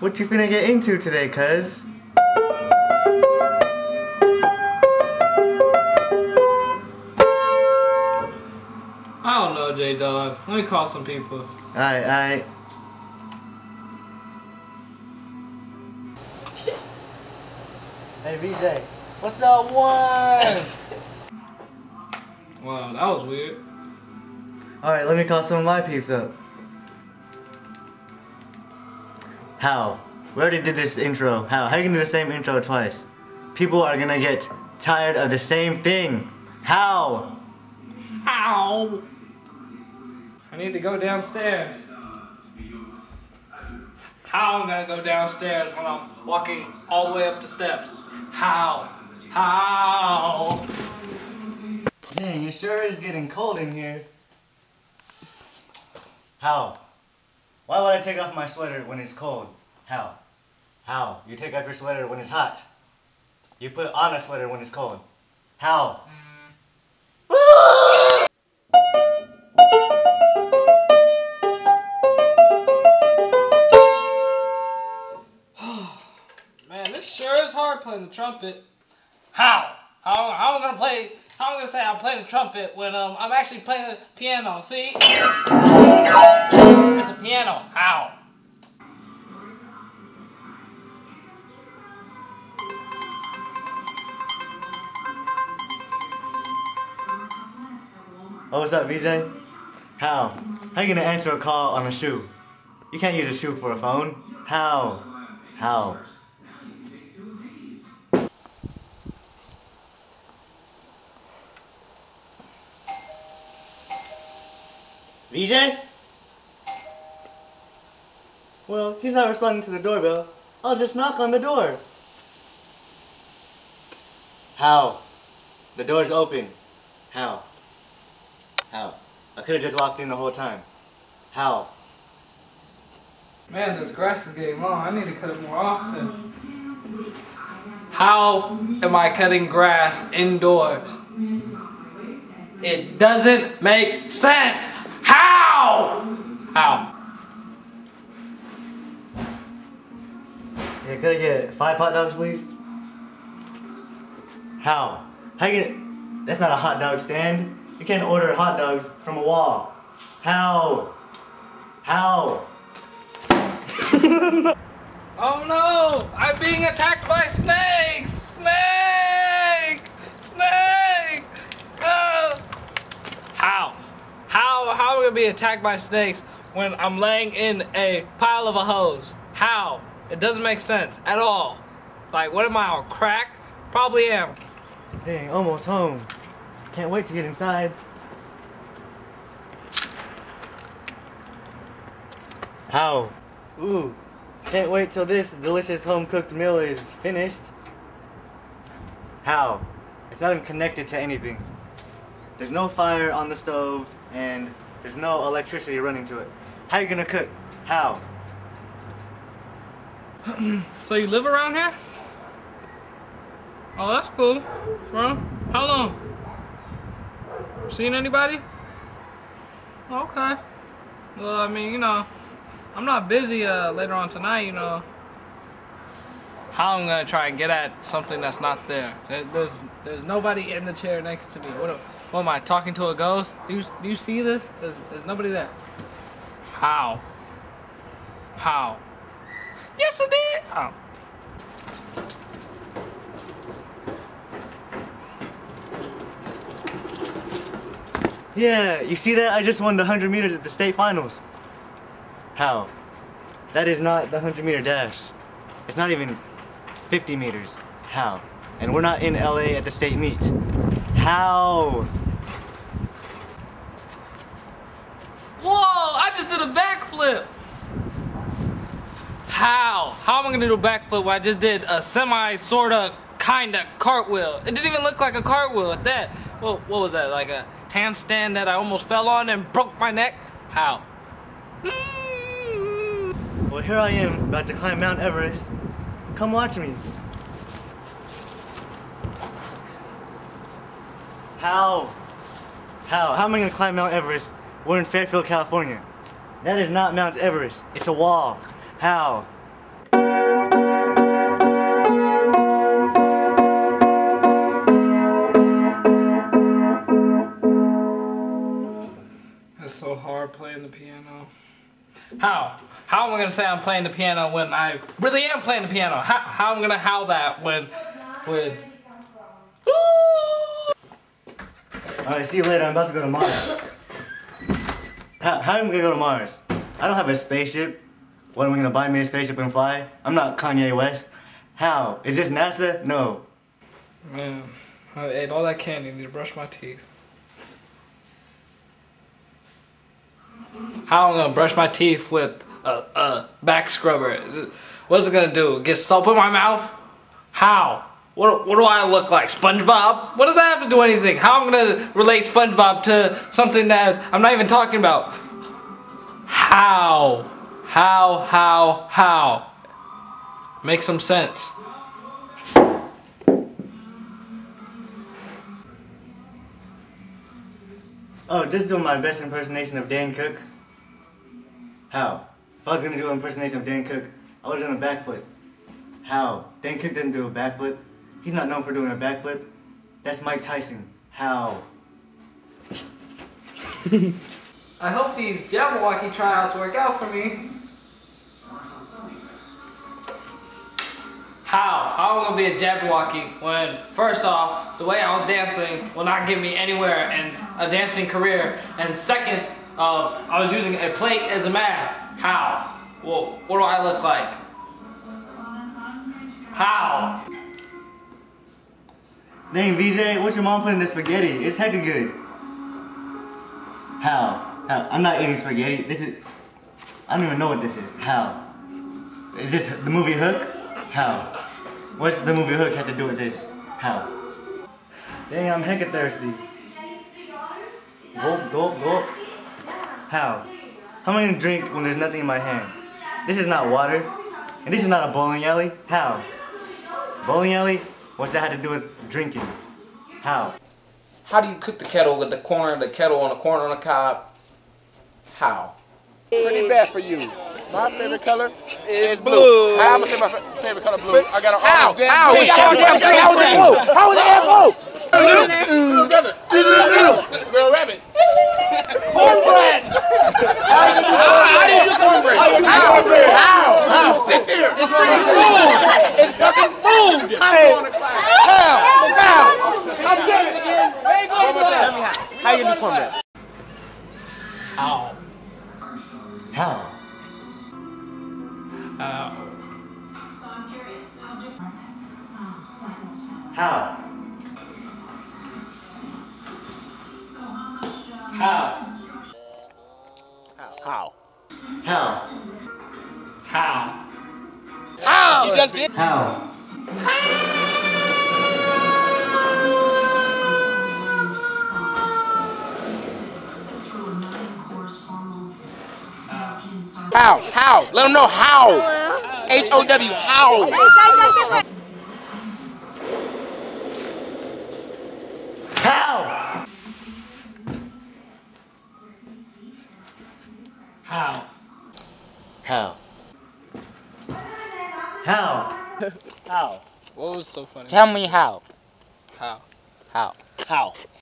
What you finna get into today, cuz? I don't know, J-Dog. Let me call some people. Alright. Hey, VJ. What's up, one? Wow, that was weird. Alright, let me call some of my peeps up. How? We already did this intro. How you gonna do the same intro twice? People are gonna get tired of the same thing. How? Ow! I need to go downstairs. How am I gonna go downstairs when I'm walking all the way up the steps? How? How? Dang, it sure is getting cold in here. How? Why would I take off my sweater when it's cold? How? How? You take off your sweater when it's hot. You put on a sweater when it's cold. How? Man, this sure is hard playing the trumpet. How? How am I gonna play? How am I gonna say I'm playing the trumpet when I'm actually playing the piano? See? It's a piano. How? Oh, what's up, VJ? How? How you gonna answer a call on a shoe? You can't use a shoe for a phone. How? How? VJ? Well, he's not responding to the doorbell. I'll just knock on the door. How? The door's open. How? How? I could have just walked in the whole time. How? Man, this grass is getting long. I need to cut it more often. How am I cutting grass indoors? It doesn't make sense. How? How? Yeah, could I get 5 hot dogs, please? How? How you gonna... That's not a hot dog stand. You can't order hot dogs from a wall. How? How? Oh no! I'm being attacked by snakes! Snake! Snake! Oh. How? How am I gonna be attacked by snakes when I'm laying in a pile of a hose? How? It doesn't make sense at all. Like, what am I on crack? Probably am. Dang, almost home. Can't wait to get inside. How? Ooh, can't wait till this delicious home-cooked meal is finished. How? It's not even connected to anything. There's no fire on the stove, and there's no electricity running to it. How you gonna cook? How? So you live around here? Oh, that's cool. Bro, how long? Seen anybody? Okay. Well, I mean, you know, I'm not busy later on tonight, you know. How I'm gonna try and get at something that's not there. There's nobody in the chair next to me. What am I, talking to a ghost? Do you see this? There's nobody there. How? How? Yes, I did! Oh. Yeah, you see that? I just won the 100 meters at the state finals. How? That is not the 100-meter dash. It's not even 50 meters. How? And we're not in LA at the state meet. How? Whoa! I just did a backflip! How? How am I gonna do a backflip when I just did a semi-sorta kinda cartwheel? It didn't even look like a cartwheel at that. Well, what was that? Like a handstand that I almost fell on and broke my neck? How? Well, here I am, about to climb Mount Everest. Come watch me. How? How am I gonna climb Mount Everest? We're in Fairfield, California. That is not Mount Everest. It's a wall. How? start playing the piano. How? How am I gonna say I'm playing the piano when I really am playing the piano? How am I gonna howl that when Alright, see you later. I'm about to go to Mars. How am I gonna go to Mars? I don't have a spaceship. What, am I gonna buy me a spaceship and fly? I'm not Kanye West. How? Is this NASA? No. Man, I ate all that candy. I need to brush my teeth. How am I gonna brush my teeth with a back scrubber? What is it gonna do? Get soap in my mouth? How? What do I look like? SpongeBob? What does that have to do with anything? How am I gonna relate SpongeBob to something that I'm not even talking about? How? How? Make some sense. Oh, just doing my best impersonation of Dan Cook. How? If I was gonna do an impersonation of Dan Cook, I would've done a backflip. How? Dan Cook doesn't do a backflip. He's not known for doing a backflip. That's Mike Tyson. How? I hope these Jabberwocky tryouts work out for me. How am I gonna be a Jabberwocky when, first off, the way I was dancing will not give me anywhere in a dancing career, and second, I was using a plate as a mask. How? Well, what do I look like? How? Dang, VJ, what's your mom putting in the spaghetti? It's hecka good. How? I'm not eating spaghetti. I don't even know what this is. How? Is this the movie Hook? How? What's the movie Hook have to do with this? How? Dang, I'm hecka thirsty. Gulp. How? How am I gonna drink when there's nothing in my hand? This is not water. And this is not a bowling alley. How? Bowling alley? What's that have to do with drinking? How? How do you cook the kettle with the corner of the kettle on the corner on the cob? How? Pretty bad for you. My favorite color is blue. How am I say my favorite color blue? I got an orange damn blue. How is it blue? How is it blue? Brother. Real rabbit. Cornbread. How do you do cornbread? How? Sit there. It's freaking food. It's fucking food. I'm going to class. How? I'm getting it. Tell me how you do cornbread. How? How? How? How? How? How? How? How? How? You just did. How? How? Let them know how. H-O-W, how. How? How? How? How? How? What was so funny? Tell me how. How? How? How?